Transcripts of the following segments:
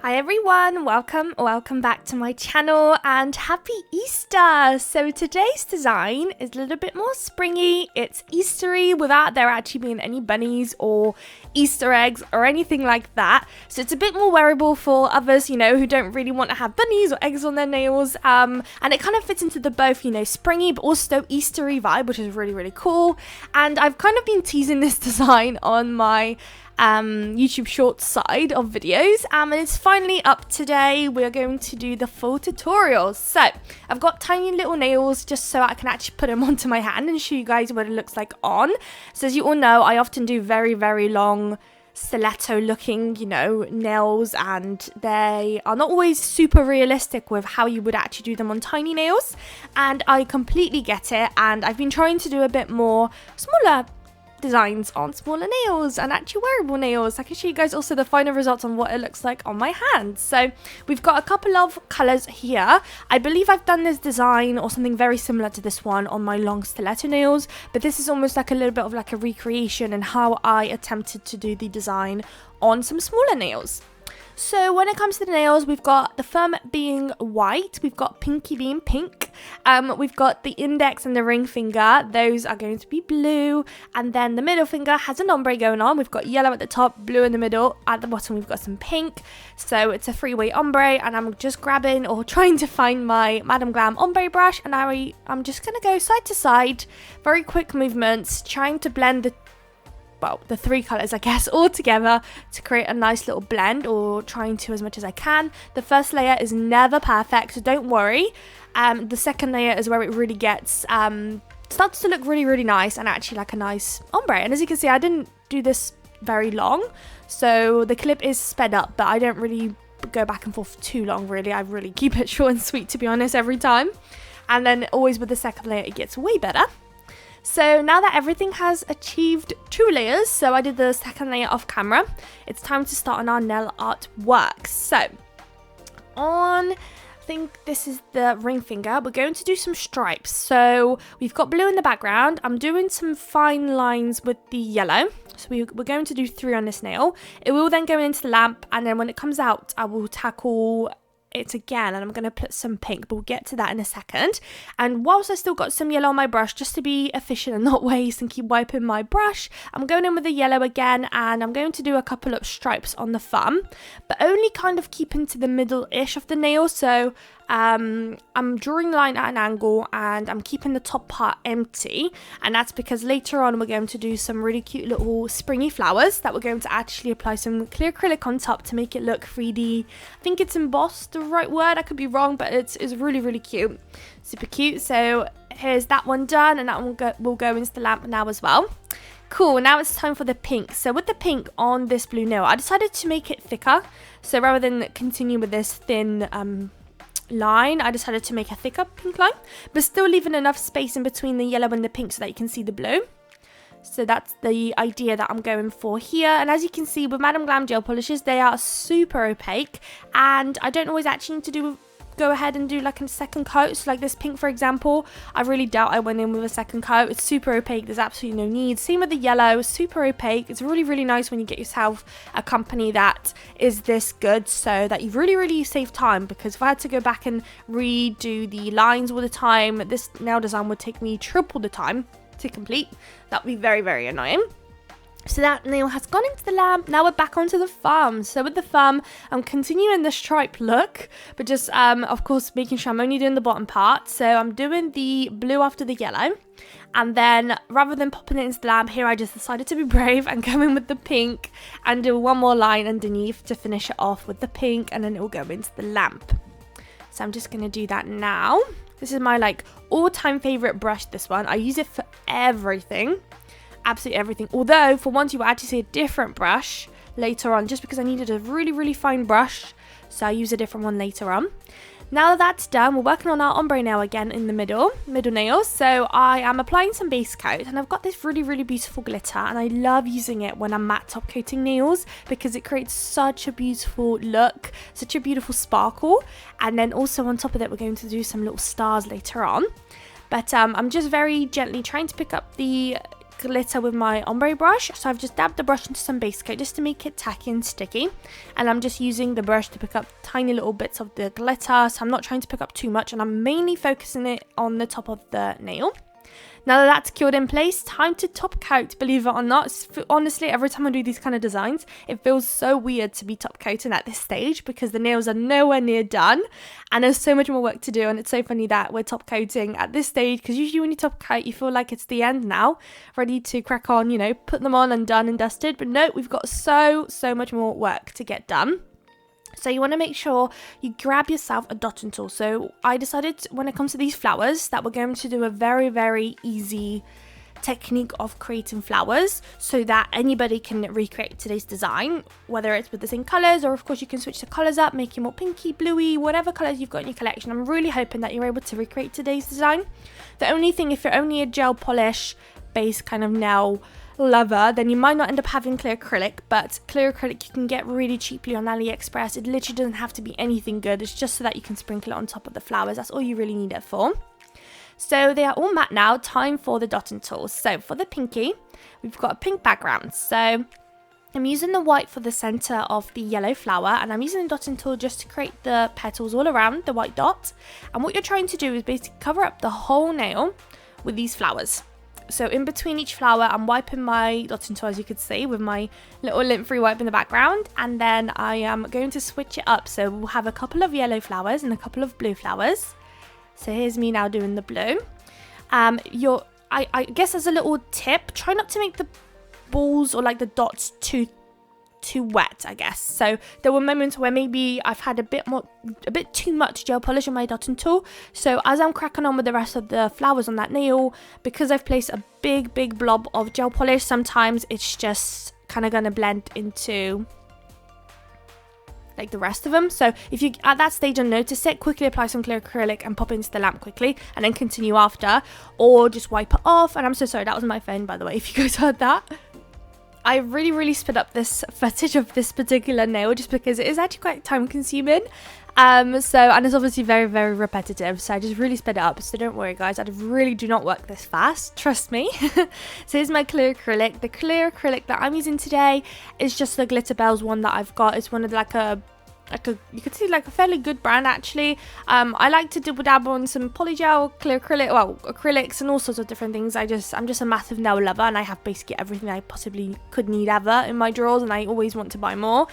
Hi everyone, welcome back to my channel and happy Easter! So today's design is a little bit more springy, it's Eastery without there actually being any bunnies or Easter eggs or anything like that. So it's a bit more wearable for others, who don't really want to have bunnies or eggs on their nails. And it kind of fits into the both, springy but also Eastery vibe, which is really, really cool. And I've kind of been teasing this design on my YouTube Shorts side of videos, and it's finally up today. We're going to do the full tutorial. So I've got tiny little nails just so I can actually put them onto my hand and show you guys what it looks like on. So as you all know, I often do very, very long stiletto looking, nails, and they are not always super realistic with how you would actually do them on tiny nails, and I completely get it. And I've been trying to do a bit more smaller designs on smaller nails and actually wearable nails. I can show you guys also the final results on what it looks like on my hands. So we've got a couple of colors here. I believe I've done this design or something very similar to this one on my long stiletto nails, but this is almost like a little bit of like a recreation and how I attempted to do the design on some smaller nails. So when it comes to the nails, we've got the thumb being white, we've got pinky being pink, we've got the index and the ring finger, those are going to be blue, and then the middle finger has an ombre going on. We've got yellow at the top, blue in the middle, at the bottom we've got some pink, so it's a three-way ombre, and I'm just grabbing or trying to find my Madam Glam ombre brush, and I'm just going to go side to side, very quick movements, trying to blend the three colors, I guess, all together to create a nice little blend, or trying to as much as I can. The first layer is never perfect, so don't worry. The second layer is where it really gets starts to look really, really nice and actually like a nice ombre. And as you can see, I didn't do this very long, so the clip is sped up, but I don't really go back and forth too long, really. I really keep it short and sweet, to be honest, every time. And then always with the second layer, it gets way better. So now that everything has achieved 2 layers, so I did the second layer off camera, it's time to start on our nail art work. So I think this is the ring finger, we're going to do some stripes. So we've got blue in the background, I'm doing some fine lines with the yellow. So we're going to do 3 on this nail. It will then go into the lamp, and then when it comes out, I will tackle it again, and I'm going to put some pink, but we'll get to that in a second. And whilst I still got some yellow on my brush, just to be efficient and not waste and keep wiping my brush, I'm going in with the yellow again, and I'm going to do a couple of stripes on the thumb, but only kind of keeping to the middle-ish of the nail. So I'm drawing the line at an angle, and I'm keeping the top part empty, and that's because later on we're going to do some really cute little springy flowers that we're going to actually apply some clear acrylic on top to make it look 3D. I think it's embossed, the right word, I could be wrong, but it's really, really cute, super cute. So here's that one done, and that one will go into the lamp now as well. Cool, now it's time for the pink. So with the pink on this blue nail, I decided to make it thicker. So rather than continue with this thin line, I decided to make a thicker pink line, but still leaving enough space in between the yellow and the pink so that you can see the blue. So that's the idea that I'm going for here. And as you can see with Madam Glam gel polishes, they are super opaque, and I don't always actually need to go ahead and do like a second coat. So like this pink, for example, I really doubt I went in with a second coat. It's super opaque, there's absolutely no need. Same with the yellow, super opaque. It's really, really nice when you get yourself a company that is this good, so that you really, really save time, because if I had to go back and redo the lines all the time, this nail design would take me triple the time to complete. That would be very, very annoying. So that nail has gone into the lamp. Now we're back onto the thumb. So with the thumb, I'm continuing the stripe look, but just of course making sure I'm only doing the bottom part. So I'm doing the blue after the yellow, and then rather than popping it into the lamp here, I just decided to be brave and go in with the pink and do one more line underneath to finish it off with the pink, and then it will go into the lamp. So I'm just going to do that now. This is my all-time favorite brush, this one. I use it for everything. Absolutely everything, although for once you will actually see a different brush later on, just because I needed a really, really fine brush, so I use a different one later on. Now that that's done, we're working on our ombre nail again in the middle nail. So I am applying some base coat, and I've got this really, really beautiful glitter, and I love using it when I'm matte top coating nails because it creates such a beautiful look, such a beautiful sparkle. And then also on top of it, we're going to do some little stars later on. But I'm just very gently trying to pick up the glitter with my ombre brush. So I've just dabbed the brush into some base coat just to make it tacky and sticky. And I'm just using the brush to pick up tiny little bits of the glitter. So I'm not trying to pick up too much, and I'm mainly focusing it on the top of the nail. Now that that's cured in place, time to top coat, believe it or not. Honestly, every time I do these kind of designs, it feels so weird to be top coating at this stage because the nails are nowhere near done and there's so much more work to do. And it's so funny that we're top coating at this stage because usually when you top coat, you feel like it's the end now, ready to crack on, you know, put them on and done and dusted. But no, we've got so much more work to get done. So you want to make sure you grab yourself a dotting tool. So I decided when it comes to these flowers that we're going to do a very easy technique of creating flowers so that anybody can recreate today's design, whether it's with the same colors or of course you can switch the colors up, make it more pinky, bluey, whatever colors you've got in your collection. I'm really hoping that you're able to recreate today's design. The only thing, if you're only a gel polish based kind of nail lover, then you might not end up having clear acrylic, but clear acrylic you can get really cheaply on AliExpress. It literally doesn't have to be anything good, it's just so that you can sprinkle it on top of the flowers. That's all you really need it for. So they are all matte now, time for the dotting tools. So for the pinky, we've got a pink background, so I'm using the white for the center of the yellow flower, and I'm using the dotting tool just to create the petals all around the white dot. And what you're trying to do is basically cover up the whole nail with these flowers. So in between each flower, I'm wiping my dotting tool, as you could see, with my little lint-free wipe in the background. And then I am going to switch it up. So we'll have a couple of yellow flowers and a couple of blue flowers. So here's me now doing the blue. I guess as a little tip, try not to make the balls or like the dots too wet, I guess. So there were moments where maybe I've had a bit too much gel polish on my dotting tool. So as I'm cracking on with the rest of the flowers on that nail, because I've placed a big blob of gel polish, sometimes it's just kind of gonna blend into like the rest of them. So if you at that stage and notice it, quickly apply some clear acrylic and pop it into the lamp quickly and then continue after, or just wipe it off. And I'm so sorry, that was my phone, by the way, if you guys heard that. I really sped up this footage of this particular nail just because it is actually quite time consuming. And it's obviously very repetitive, so I just really sped it up. So don't worry guys, I really do not work this fast, trust me. So here's my clear acrylic. The clear acrylic that I'm using today is just the Glitter Bells one that I've got. It's one of you could see like a fairly good brand actually. I like to dabble on some polygel, clear acrylic, acrylics and all sorts of different things. I'm just a massive nail lover, and I have basically everything I possibly could need ever in my drawers, and I always want to buy more.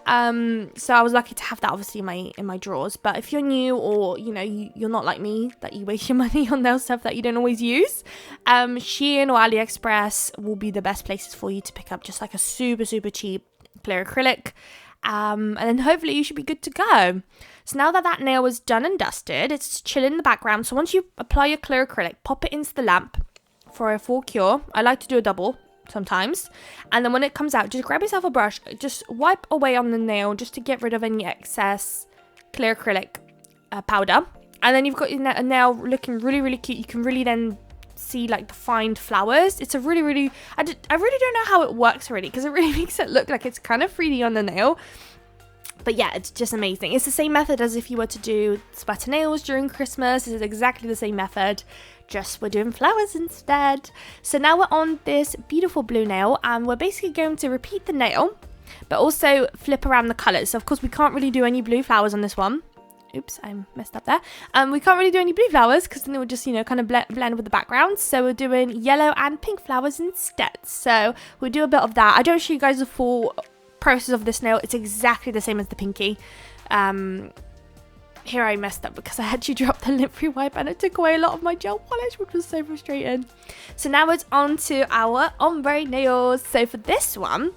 So I was lucky to have that obviously in my drawers. But if you're new, or you know you're not like me, that you waste your money on nail stuff that you don't always use, Shein or AliExpress will be the best places for you to pick up just like a super cheap clear acrylic. And then hopefully you should be good to go. So now that nail is done and dusted, it's chilling in the background. So once you apply your clear acrylic, pop it into the lamp for a full cure. I like to do a double sometimes. And then when it comes out, just grab yourself a brush, just wipe away on the nail just to get rid of any excess clear acrylic powder. And then you've got your nail looking really cute. You can really then see like defined flowers. It's a really I really don't know how it works already, because it really makes it look like it's kind of 3D on the nail. But yeah, it's just amazing. It's the same method as if you were to do splatter nails during Christmas. This is exactly the same method, just we're doing flowers instead. So now we're on this beautiful blue nail, and we're basically going to repeat the nail but also flip around the colors. So of course we can't really do any blue flowers on this one. Oops, I messed up there. We can't really do any blue flowers because then it would just, kind of blend with the background. So we're doing yellow and pink flowers instead. So we'll do a bit of that. I don't show you guys the full process of this nail. It's exactly the same as the pinky. Here I messed up because I actually dropped the lint-free wipe and it took away a lot of my gel polish, which was so frustrating. So now it's on to our ombre nails. So for this one,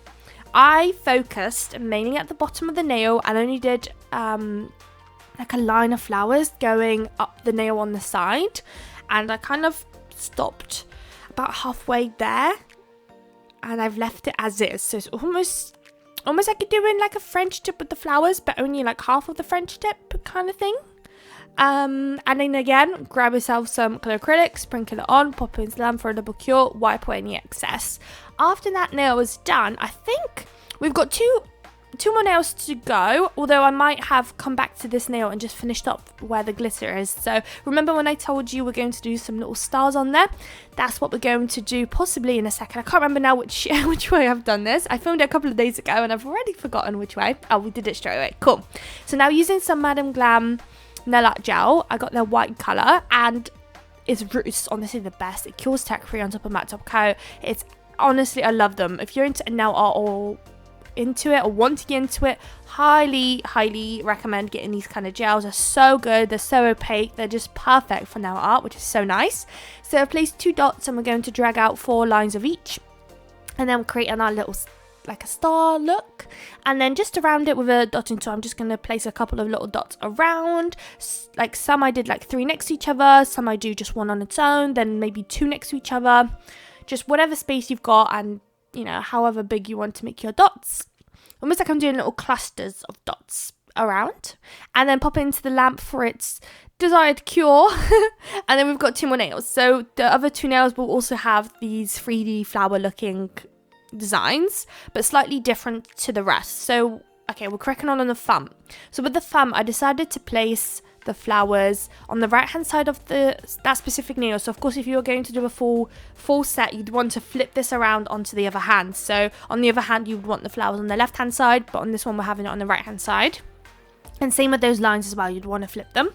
I focused mainly at the bottom of the nail and only did like a line of flowers going up the nail on the side, and I kind of stopped about halfway there and I've left it as is. So it's almost like you're doing like a French tip with the flowers, but only like half of the French tip kind of thing. And then again, grab yourself some clear acrylic, sprinkle it on, pop it into the lamp for a double cure, wipe away any excess. After that nail is done, I think we've got two 2 more nails to go, although I might have come back to this nail and just finished up where the glitter is. So remember when I told you we're going to do some little stars on there? That's what we're going to do possibly in a second. I can't remember now which way I've done this. I filmed it a couple of days ago and I've already forgotten which way. Oh, we did it straight away. Cool. So now using some Madam Glam nail art gel, I got their white colour, and it's honestly the best. It cures tech-free on top of matte top coat. It's honestly, I love them. If you're into nail art or into it or want to get into it, highly recommend getting these kind of gels. They're so good, they're so opaque, they're just perfect for nail art, which is so nice. So I've placed 2 dots and we're going to drag out 4 lines of each, and then we're creating our little like a star look. And then just around it with a dotting tool, I'm just going to place a couple of little dots around. Like some I did like 3 next to each other, some I do just 1 on its own, then maybe 2 next to each other, just whatever space you've got, and you know, however big you want to make your dots. Almost like I'm doing little clusters of dots around, and then pop it into the lamp for its desired cure. And then we've got 2 more nails. So the other 2 nails will also have these 3D flower looking designs, but slightly different to the rest. So okay, we're cracking on the thumb. So with the thumb, I decided to place the flowers on the right hand side of that specific nail. So of course, if you're going to do a full set, you'd want to flip this around onto the other hand. So on the other hand, you'd want the flowers on the left hand side, but on this one we're having it on the right hand side. And same with those lines as well, you'd want to flip them.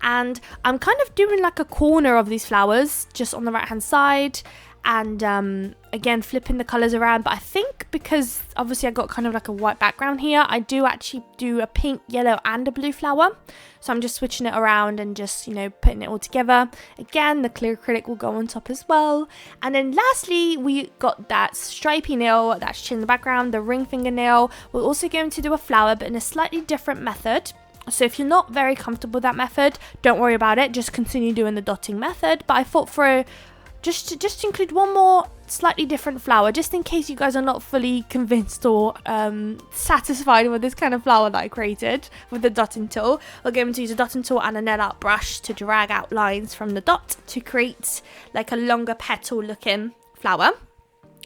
And I'm kind of doing like a corner of these flowers just on the right hand side, and again flipping the colors around. But I think because obviously I got kind of like a white background here, I do actually do a pink, yellow and a blue flower. So I'm just switching it around and just, you know, putting it all together. Again, the clear acrylic will go on top as well. And then lastly, we got that stripy nail that's in the background, the ring fingernail. We're also going to do a flower, but in a slightly different method. So if you're not very comfortable with that method, don't worry about it, just continue doing the dotting method. But I thought for just to include one more slightly different flower, just in case you guys are not fully convinced or satisfied with this kind of flower that I created with the dotting tool. We're going to use a dotting tool and a nail art brush to drag out lines from the dot to create like a longer petal looking flower.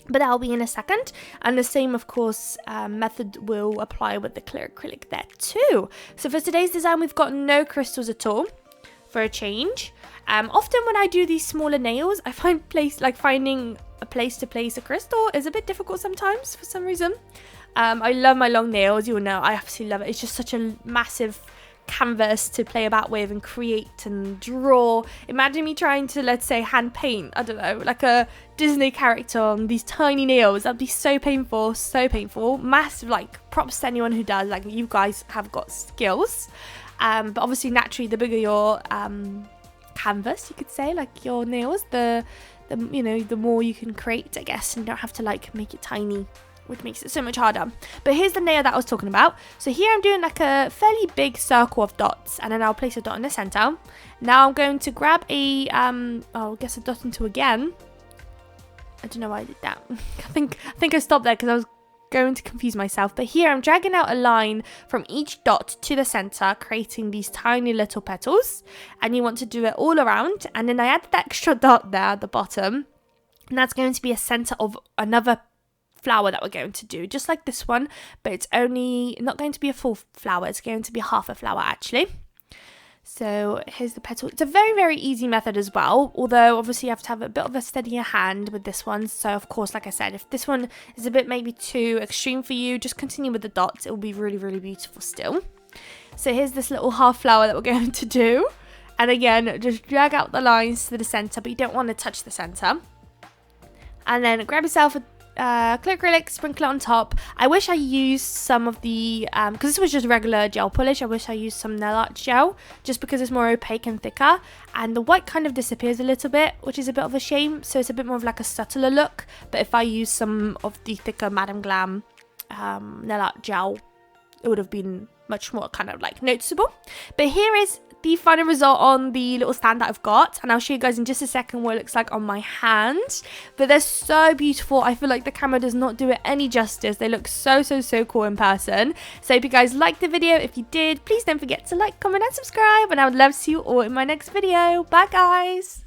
But that'll be in a second. And the same, of course, method will apply with the clear acrylic there too. So for today's design, we've got no crystals at all for a change. Often when I do these smaller nails, I find finding a place to place a crystal is a bit difficult sometimes for some reason. I love my long nails, you'll know, I absolutely love it. It's just such a massive canvas to play about with and create and draw. Imagine me trying to, let's say, hand paint, I don't know, like a Disney character on these tiny nails. That'd be so painful, so painful. Massive, like, props to anyone who does. Like, you guys have got skills. But obviously, naturally, the bigger your canvas, you could say, like your nails, the you know, the more you can create, I guess, and you don't have to like make it tiny, which makes it so much harder. But here's the nail that I was talking about. So here I'm doing like a fairly big circle of dots, and then I'll place a dot in the center. Now I'm going to grab a I guess a dot into again. I don't know why I did that. I think I stopped there because I was going to confuse myself. But here I'm dragging out a line from each dot to the center, creating these tiny little petals, and you want to do it all around. And then I add the extra dot there at the bottom, and that's going to be a center of another flower that we're going to do, just like this one, but it's only not going to be a full flower, it's going to be half a flower actually. So here's the petal. It's a very easy method as well, although obviously you have to have a bit of a steadier hand with this one. So of course, like I said, if this one is a bit maybe too extreme for you, just continue with the dots. It will be really beautiful still. So here's this little half flower that we're going to do, and again just drag out the lines to the center, but you don't want to touch the center. And then grab yourself a clear acrylic, sprinkle it on top. I wish I used some of the because this was just regular gel polish, I wish I used some nail art gel, just because it's more opaque and thicker, and the white kind of disappears a little bit, which is a bit of a shame. So it's a bit more of like a subtler look. But if I use some of the thicker Madam Glam nail art gel, it would have been much more kind of like noticeable. But here is the final result on the little stand that I've got, and I'll show you guys in just a second what it looks like on my hand. But they're so beautiful. I feel like the camera does not do it any justice. They look so cool in person. So I hope you guys liked the video. If you did, please don't forget to like, comment and subscribe, and I would love to see you all in my next video. Bye guys.